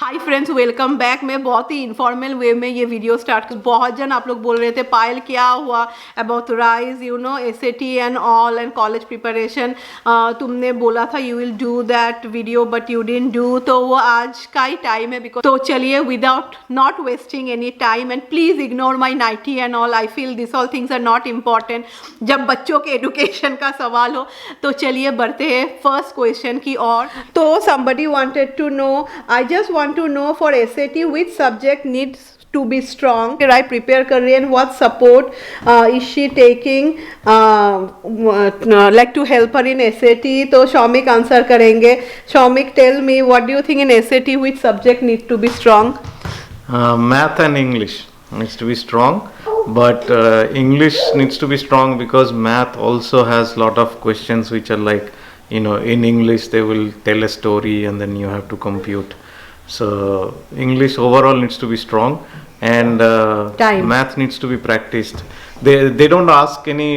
Hi friends, welcome back. मैं बहुत ही informal वे में ये वीडियो स्टार्ट कर। बहुत जन आप लोग बोल रहे थे पायल क्या हुआ about rise SAT and all and college preparation. तुमने बोला था you will do that video but you didn't do, तो वो आज का ही टाइम है। बिकॉज तो चलिए without not wasting any time and please ignore my nighty and all, I feel this all things are not important जब बच्चों के एडुकेशन का सवाल हो। तो चलिए बढ़ते हैं फर्स्ट क्वेश्चन की ओर। तो somebody wanted to know, I just want to know for SAT which subject needs to be strong. I prepare कर रही है and what support is she taking like to help her in SAT. तो Shoumik answer करेंगे। Shoumik, tell me what do you think in SAT which subject need to be strong? Math and English needs to be strong, but English needs to be strong because math also has lot of questions which are like, in English they will tell a story and then you have to compute. So English overall needs to be strong, and math needs to be practiced. They don't ask any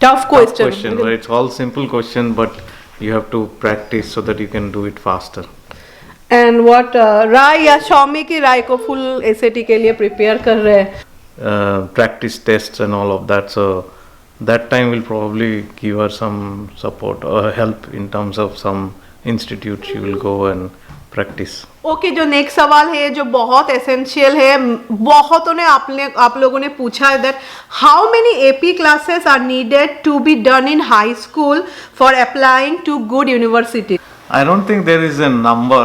tough question. Right? It's all simple question, but you have to practice so that you can do it faster. And what राय या शौमिक की राय को full SAT के लिए prepare कर रहे हैं? Practice tests and all of that, so that time will probably give her some support or help in terms of some institute she will go and practice. Okay, जो next सवाल है जो बहुत एसेंशियल है, बहुतों ने आप लोगों ने पूछा है that how many AP classes are needed to be done in high school for applying to good university? I don't think there is a number.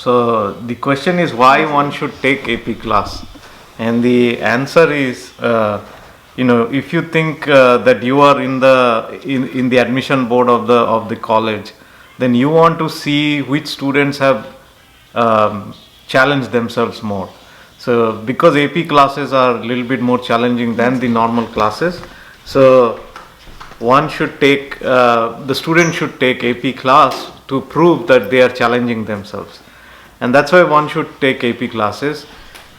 So the question is why one should take AP class, and the answer is, if you think that you are in the admission board of the college, then you want to see which students have challenged themselves more. So because AP classes are a little bit more challenging than the normal classes, so one should take the student should take AP class to prove that they are challenging themselves, and that's why one should take AP classes.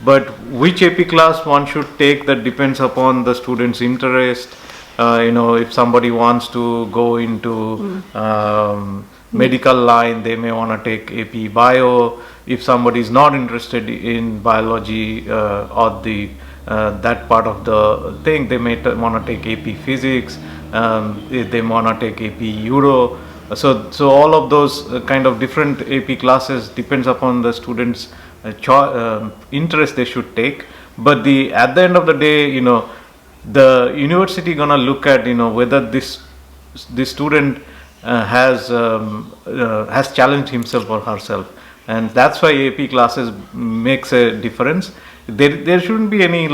But which AP class one should take, that depends upon the student's interest. If somebody wants to go into medical line, they may want to take AP Bio. If somebody is not interested in biology or the that part of the thing, they may want to take AP Physics. They want to take AP Euro. So all of those kind of different AP classes depends upon the students' interest they should take. But at the end of the day, the university gonna look at whether this student has challenged himself or herself, and that's why AP classes makes a difference. There shouldn't be any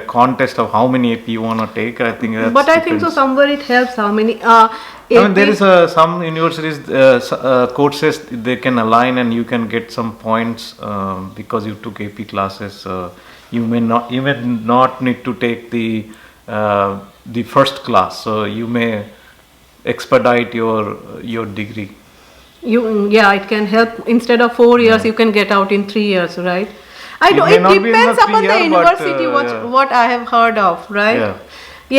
contest of how many AP you want to take. I think that's but I think so somewhere it helps how many I mean, there is some universities courses they can align and you can get some points because you took AP classes. You may not need to take the first class, so you may expedite your degree. It can help. Instead of 4 years, you can get out in 3 years, right? It depends upon the university. What I have heard of, right?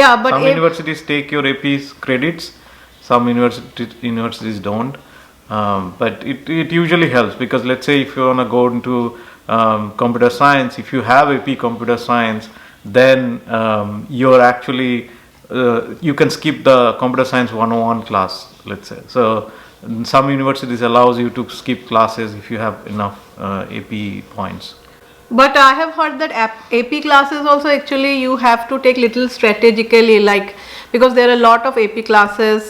Yeah, but some universities take your AP's credits. Some universities don't, but it usually helps, because let's say if you want to go into computer science, if you have AP computer science, then you're actually you can skip the computer science 101 class, let's say. So some universities allows you to skip classes if you have enough AP points. But I have heard that AP classes also actually you have to take little strategically, because there are a lot of AP classes.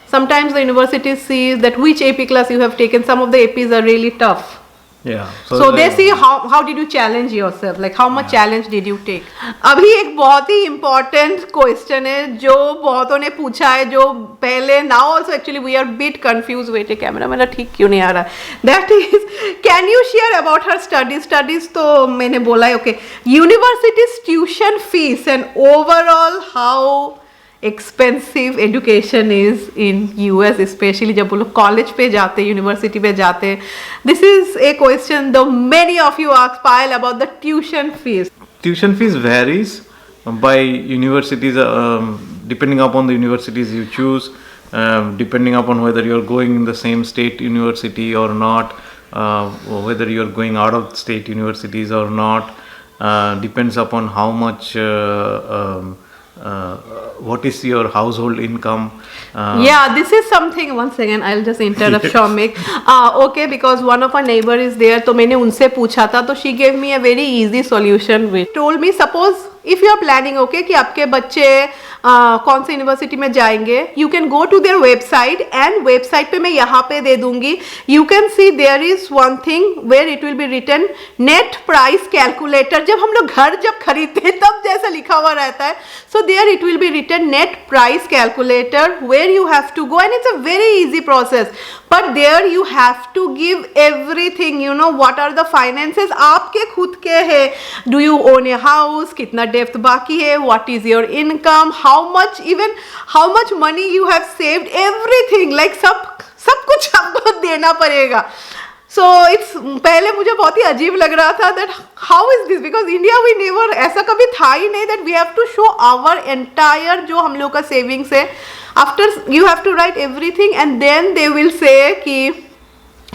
Sometimes the university sees that which AP class you have taken. Some of the APs are really tough. Yeah. So they see how did you challenge yourself, how much challenge did you take. अभी एक बहुत ही important question है जो बहुतों ने पूछा है, जो पहले now also actually we are bit confused. Wait, ये कैमरा मेरा ठीक क्यों नहीं आ रहा? That is, can you share about her studies? तो मैंने बोला है, okay, university's tuition fees and overall how expensive education is in US, specially जब वो लोग कॉलेज पे जाते हैं, यूनिवर्सिटी पे जाते हैं. This is a question the many of you ask Payal about the tuition fees. Tuition fees varies by universities, depending upon the universities you choose, depending upon whether you're going in the same state university or not. whether you're going out of state universities or not. Depends upon how much what is your household income. Yeah, this is something. Once again, I'll just interrupt Shamik. Okay, because one of our neighbor is there. तो मैंने उनसे पूछा था, तो she gave me a very easy solution. Which told me, suppose if you are planning, okay, कि आपके बच्चे कौन सी यूनिवर्सिटी में जाएंगे, you can go to their website, and website पे मैं यहाँ पे दे दूंगी. You can see there is one thing where it will be written net price calculator. जब हम लोग घर जब खरीदते हैं तब जैसा लिखा हुआ रहता है, so there it will be written net price calculator where you have to go, and it's a very easy process. But there you have to give everything, you know what are the finances आपके खुद के है. Do you own a house, कितना depth बाकी है, what is your income, how much, even how much money you have saved, everything, like सब कुछ आपको देना पड़ेगा. सो इट्स, पहले मुझे बहुत ही अजीब लग रहा था that how is this, because India we never, ऐसा कभी था ही नहीं that we have to show our entire जो हम लोग का सेविंग्स है. After you have to write everything, and then they will say कि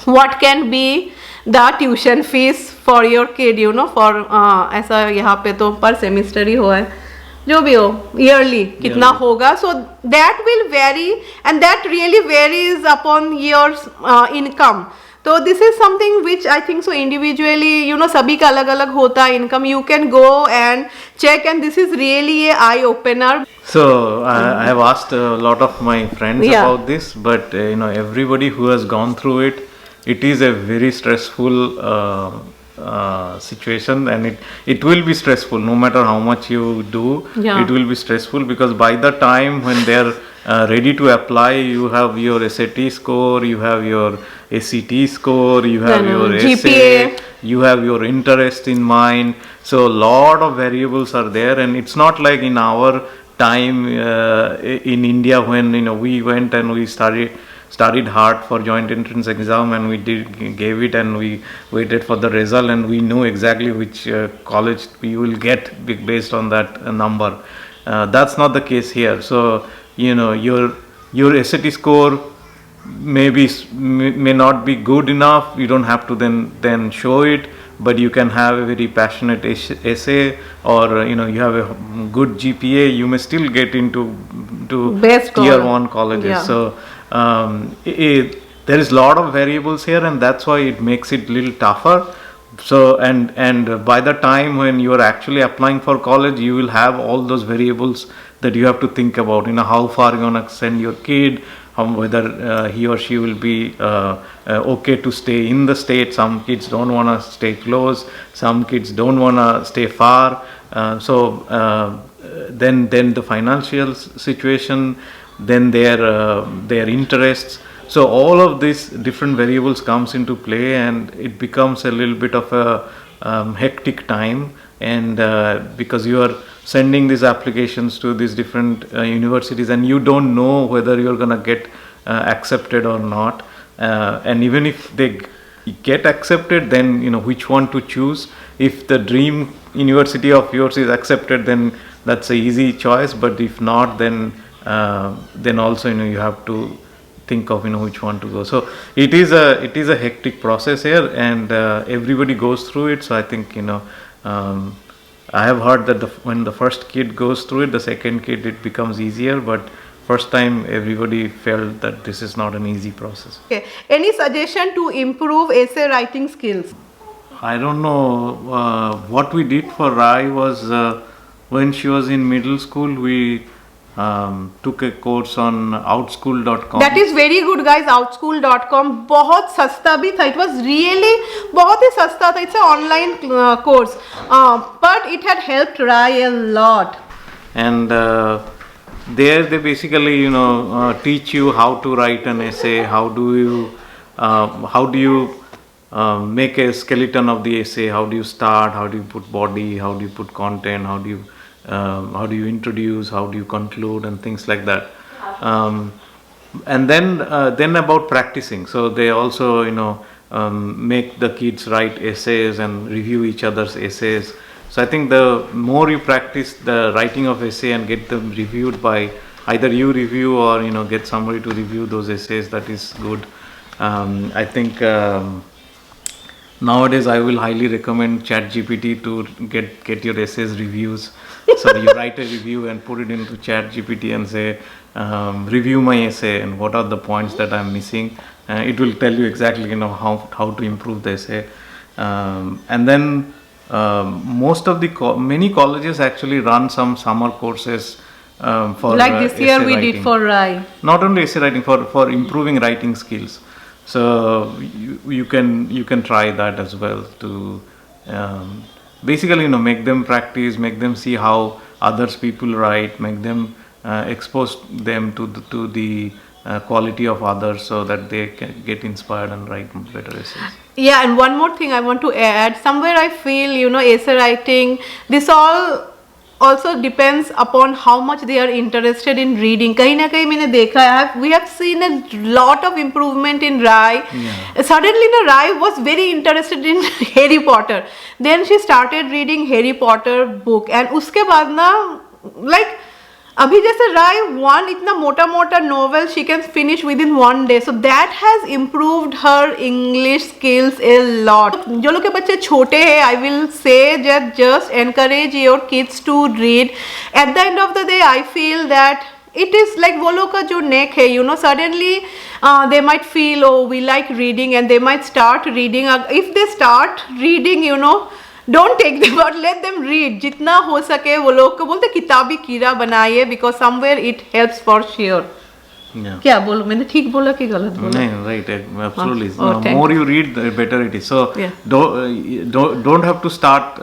what can be the tuition fees for your kid, you know, for ऐसा यहाँ पे तो पर सेमिस्टर ही हुआ है, जो भी हो, ईयरली कितना होगा. So that will vary, and that really varies upon your income. तो this is something which I think so individually, you know, सभी का अलग अलग होता है income. You can go and check, and this is really a eye opener. So I have asked a lot of my friends Yeah. about this, but you know, everybody who has gone through it, it is a very stressful situation, and it will be stressful no matter how much you do. Yeah. It will be stressful because by the time when they are ready to apply, you have your SAT score, you have your ACT score, you have Then, your GPA. essay, you have your interest in mind. So a lot of variables are there, and it's not like in our time in India when, you know, we went and we studied hard for joint entrance exam, and we gave it, and we waited for the result, and we knew exactly which college we will get based on that number. That's not the case here. So you know, your SAT score may not be good enough. You don't have to then show it, but you can have a very passionate essay, or you know, you have a good GPA, you may still get into Best tier college. 1 colleges. Yeah. So there is a lot of variables here, and that's why it makes it a little tougher. So and by the time when you are actually applying for college, you will have all those variables that you have to think about. You know, how far you're gonna send your kid, whether he or she will be okay to stay in the state. Some kids don't want to stay close, some kids don't want to stay far. Then the financial situation, then their interests. So all of these different variables comes into play, and it becomes a little bit of a hectic time. And because you are sending these applications to these different universities, and you don't know whether you're going to get accepted or not, and even if they get accepted, then you know which one to choose. If the dream university of yours is accepted, then that's a easy choice, but if not, then also, you know, you have to think of, you know, which one to go. So it is a hectic process here, and everybody goes through it. So I think, you know, I have heard that when the first kid goes through it, the second kid it becomes easier, but first time everybody felt that this is not an easy process. Okay. Any suggestion to improve essay writing skills? I don't know. What we did for Rai was when she was in middle school, we took a course on outschool.com. That is very good, guys. outschool.com बहुत सस्ता भी था. It was really बहुत ही सस्ता था. It's an online course, but it had helped Rai a lot. And there they basically, you know, teach you how to write an essay. How do you make a skeleton of the essay? How do you start? How do you put body? How do you put content? How do you introduce? How do you conclude? And things like that. And then about practicing. So they also, you know, make the kids write essays and review each other's essays. So I think the more you practice the writing of essay and get them reviewed by either you review or, you know, get somebody to review those essays, that is good. I think Nowadays, I will highly recommend ChatGPT to get your essays reviews. So you write a review and put it into ChatGPT and say, review my essay and what are the points that I'm missing. It will tell you exactly, how to improve the essay. And then most of the many colleges actually run some summer courses for Like this year essay we writing. did for Rai. Not only essay writing, for improving writing skills. So you can try that as well to basically make them practice, make them see how others people write, make them expose them to the quality of others, so that they can get inspired and write better essays. Yeah, and one more thing I want to add. Somewhere I feel, essay writing, this all also depends upon how much they are interested in reading. कहीं ना कहीं मैंने देखा है, we have seen a lot of improvement in Rai. Yeah. Suddenly, Rai was very interested in Harry Potter. Then she started reading Harry Potter book, and उसके बाद ना, like, अभी जैसे राय वन इतना मोटा मोटा novel she can finish within 1 day, so that has improved her English skills a lot. जो लोग के बच्चे छोटे हैं, I will say just encourage your kids to read. At the end of the day I feel that it is like वो लोग का जो neck है, suddenly they might feel, oh, we like reading, and they might start reading. If they start reading, don't take them out, let them read. जितना हो सके वो लोग को बोलते किताबी कीड़ा बनाइए, because somewhere it helps for sure. Yeah. क्या बोलो, मैंने ठीक बोला कि गलत बोला? No, right, absolutely. Oh, The more you read, the better it is. So Yeah. don't have to start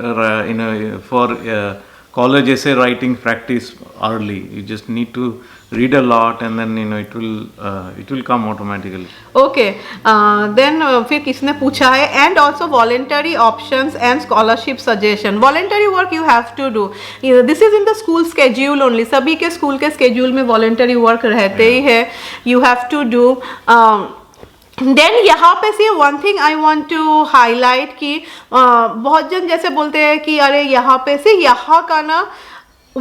for college essay writing practice early. You just need to read a lot, and then it will come automatically. Okay, then फिर किसने पूछा है, and also voluntary options and scholarship suggestion. Voluntary work you have to do. This is in the school schedule only. सभी के school के schedule में voluntary work रहते ही है. You have to do. Then यहाँ पे say one thing I want to highlight कि बहुत जन जैसे बोलते हैं कि अरे यहाँ पे से यहाँ का ना,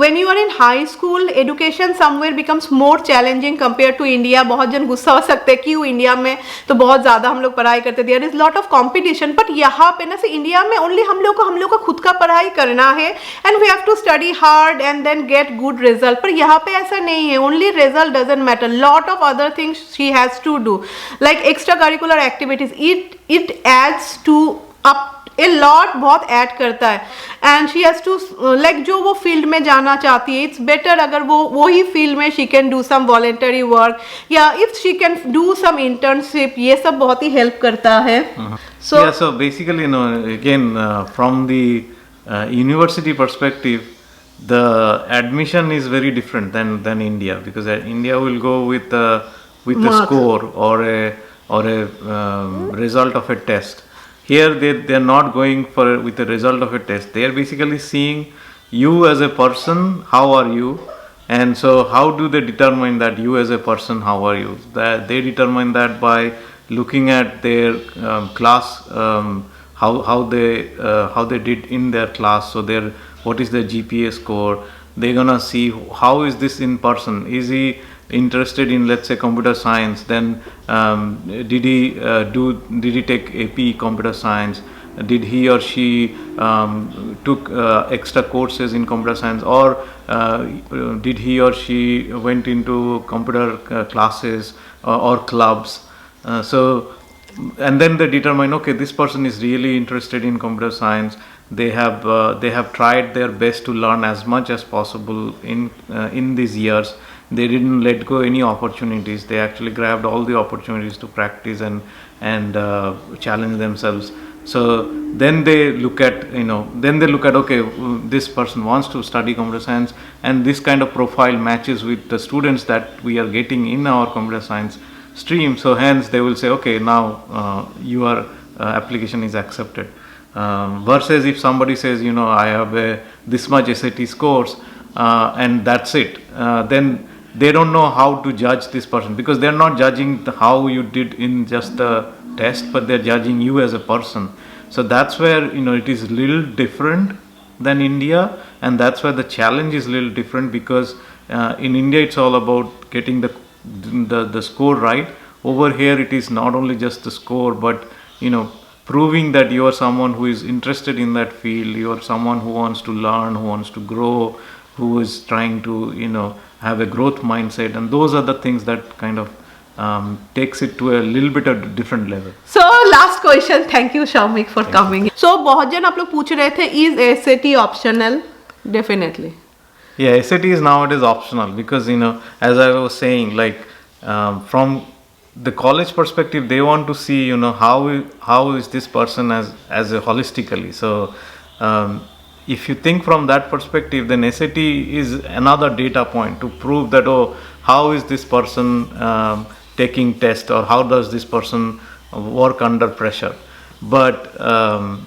when you are in high school, education somewhere becomes more challenging compared to India. बहुत जन गुस्सा हो सकते हैं क्यों इंडिया में तो बहुत ज़्यादा हम लोग पढ़ाई करते, there is lot of competition. but यहाँ पे ना से इंडिया में only हम लोग का खुद का पढ़ाई करना है, and we have to study hard and then get good result. पर यहाँ पे ऐसा नहीं है, only result doesn't matter, lot of other things she has to do, like extracurricular activities. It adds to up a lot, बहुत add करता है. And she has to like जो वो फील्ड में जाना चाहती है, इट्स बेटर अगर वो ही फील्ड में she can do some voluntary work, या if she can do some internship. ये सब बहुत ही हेल्प करता है. So basically, again, from the university perspective, the admission is very different than India, because India will go with a score or a result of a test. Here they are not going with the result of a test. They are basically seeing you as a person, how are you, and so how do they determine that you as a person, how are you? They determine that by looking at their class, how they did in their class. So what is their GPA score? They're gonna see how is this in person. Is he interested in, let's say, computer science? Then did he take AP computer science? Did he or she took extra courses in computer science, or did he or she went into computer classes or clubs? And then they determine, okay, this person is really interested in computer science. They have tried their best to learn as much as possible in these years. They didn't let go any opportunities. They actually grabbed all the opportunities to practice and challenge themselves. So then they look at okay, this person wants to study computer science, and this kind of profile matches with the students that we are getting in our computer science stream. So hence they will say, okay, now your application is accepted. Versus if somebody says, I have this much SAT scores and that's it, then they don't know how to judge this person, because they're not judging how you did in just the test, but they're judging you as a person. So that's where it is a little different than India, and that's where the challenge is a little different, because in India it's all about getting the score right. Over here it is not only just the score, but proving that you are someone who is interested in that field, you are someone who wants to learn, who wants to grow, who is trying to, have a growth mindset. And those are the things that kind of takes it to a little bit of different level. So last question, thank you Shamik for coming. So बहुत जन आप लोग पूछ रहे थे, is SAT optional? Definitely. Yeah, SAT is nowadays optional because, as I was saying, like from the college perspective, they want to see, how is this person as a holistically. So if you think from that perspective, then SAT is another data point to prove that, how is this person taking test, or how does this person work under pressure. But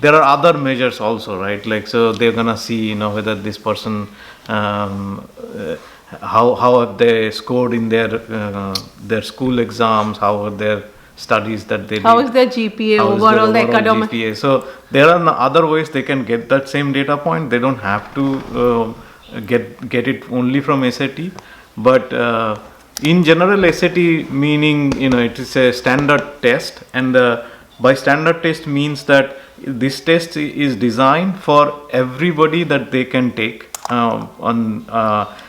there are other measures also, right? Like, so they're gonna see, whether this person how have they scored in their school exams, how are their studies that they How did, is their GPA how is their overall, the academic? GPA. So there are other ways they can get that same data point. They don't have to get it only from SAT. But in general, SAT meaning, it is a standard test, and by standard test means that this test is designed for everybody that they can take.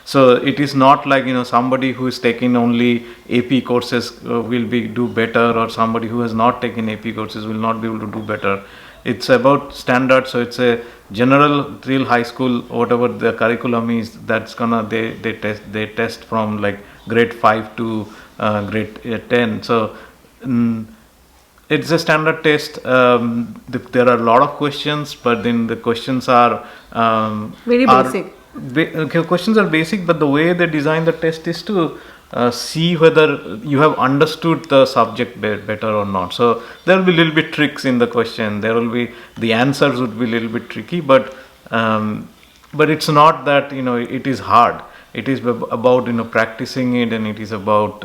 So it is not like, somebody who is taking only AP courses will do better, or somebody who has not taken AP courses will not be able to do better. It's about standard. So it's a general till high school, whatever the curriculum is, that's gonna they test from like grade 5 to grade 10. So it's a standard test. There are a lot of questions, but then the questions are Very basic. Questions are basic, but the way they design the test is to see whether you have understood the subject better or not. So there will be a little bit tricks in the question. There will be, the answers would be a little bit tricky, but it's not that, it is hard. It is about, practicing it, and it is about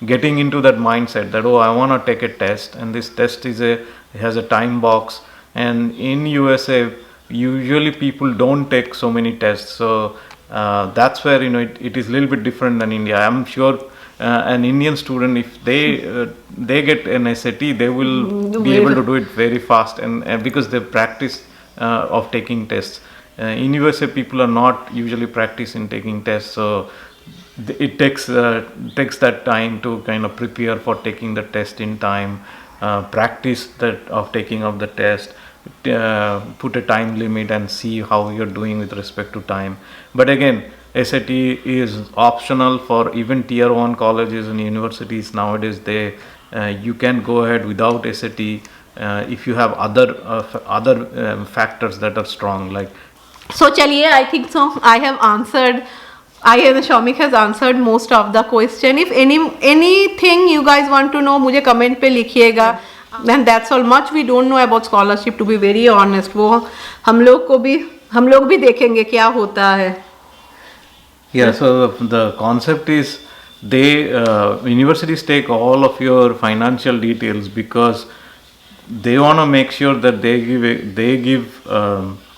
getting into that mindset that, I want to take a test, and this test has a time box. And in USA, usually people don't take so many tests. So that's where, it is a little bit different than India. I'm sure an Indian student, if they get an SAT, they will be able to do it very fast, and because they practice of taking tests. In USA, people are not usually practice in taking tests, so it takes that time to kind of prepare for taking the test in time, practice that of taking of the test, put a time limit, and see how you're doing with respect to time. But again, SAT is optional for even tier 1 colleges and universities nowadays. You can go ahead without SAT if you have other factors that are strong, like. So chaliye, I think so I have answered, Shamik has answered most of the question. If anything you guys want to know, मुझे comment पे लिखिएगा. And that's all. Much we don't know about scholarship, to be very honest. वो हम लोग भी देखेंगे क्या होता है. Yeah, so the concept is universities take all of your financial details because they want to make sure that they give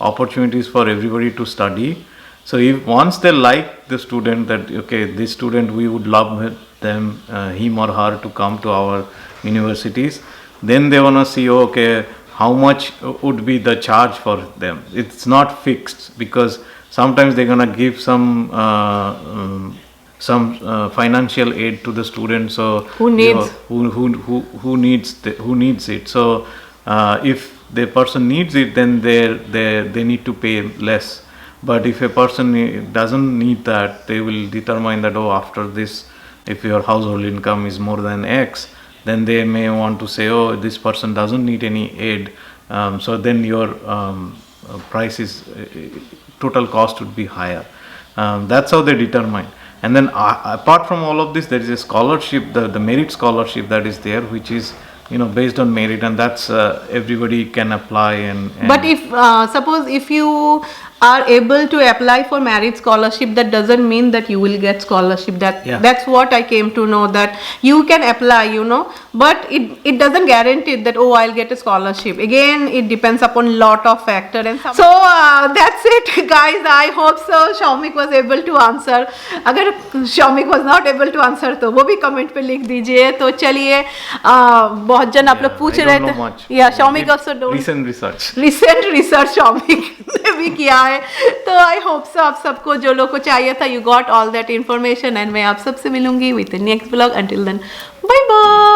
opportunities for everybody to study. So if once they like the student, that okay, this student, we would love him or her to come to our universities, then they want to see, okay, how much would be the charge for them. It's not fixed, because sometimes they're gonna give some financial aid to the student. So who needs who needs it. So if the person needs it, then they need to pay less. But if a person doesn't need that, they will determine that, after this, if your household income is more than X, then they may want to say, this person doesn't need any aid. So then your price is total cost would be higher. That's how they determine. And then apart from all of this, there is a scholarship, the merit scholarship that is there, which is based on merit, and that's everybody can apply. And but if suppose if you are able to apply for merit scholarship, that doesn't mean that you will get scholarship. That's what I came to know, that you can apply, you know, but it doesn't guarantee that, oh, I'll get a scholarship. Again, it depends upon lot of factor. And so that's it guys. I hope so Shaumik was able to answer. अगर Shaumik was not able to answer तो वो भी comment पे लिख दीजिए. तो चलिए, बहुत जन आप लोग पूछ रहे थे. या Shaumik also recent research Shaumik ने भी किया है. तो आई होप सो आप सबको, जो लोग को चाहिए था, you got all that information. And मैं आप सबसे मिलूंगी with the next blog. Until then, bye bye.